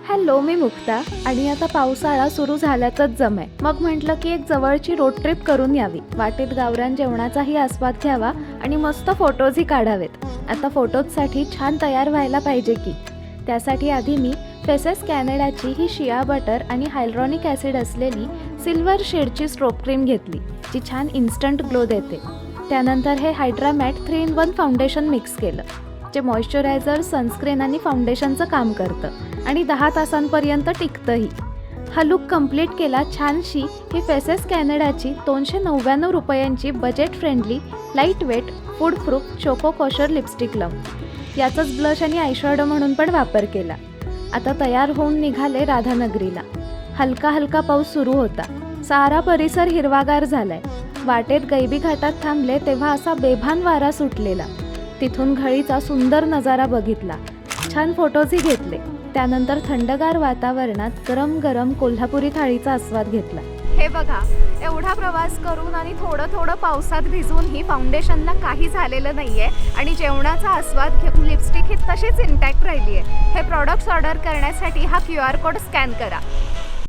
Hello, मी मुक्ता आणि आता पावसाळा सुरू झाल्याचंच जम आहे. मग म्हटलं की एक जवळची रोड ट्रिप करून यावी. वाटेत गावरान जेवणाचाही आस्वाद घ्यावा आणि मस्त फोटोजही काढावेत. आता फोटोजसाठी छान तयार व्हायला पाहिजे की. त्यासाठी आधी मी फेसेस कॅनडाची ही शिया बटर आणि हायलरॉनिक ॲसिड असलेली सिल्वर शेडची स्ट्रोक क्रीम घेतली, जी छान इन्स्टंट ग्लो देते. त्यानंतर हे hydra mat 3-in-1 foundation mix केलं, जे मॉइश्चरायझर, सनस्क्रीन आणि फाउंडेशनचं काम करतं आणि 10 तासांपर्यंत टिकतंही. हा लुक कंप्लीट केला छानशी ही फेसेस कॅनडाची 299 रुपयांची budget friendly light weight food proof choco kosher lipstick लावून याचाच ब्लश आणि आयशॅडो म्हणून पण वापर केला. आता तयार होऊन निघाले राधानगरीला. हलका हलका पाऊस सुरू होता. सारा परिसर हिरवागार झालाय. वाटेत गैबी घाटात थांबले तेव्हा असा बेभान वारा सुटलेला. तिथून घळीचा सुंदर नजारा बघितला. छान फोटोजही घेतले. त्यानंतर थंडगार वातावरणात गरम गरम कोल्हापुरी थाळीचा आस्वाद घेतला. हे बघा, एवढा प्रवास करून आणि थोडं पावसात भिजून ही फाउंडेशनला काही झालेलं नाहीये आणि जेवणाचा आस्वाद घेऊन लिपस्टिक ही तशीच इंटॅक्ट राहिली आहे. हे प्रॉडक्ट्स ऑर्डर करण्यासाठी हा QR कोड स्कॅन करा.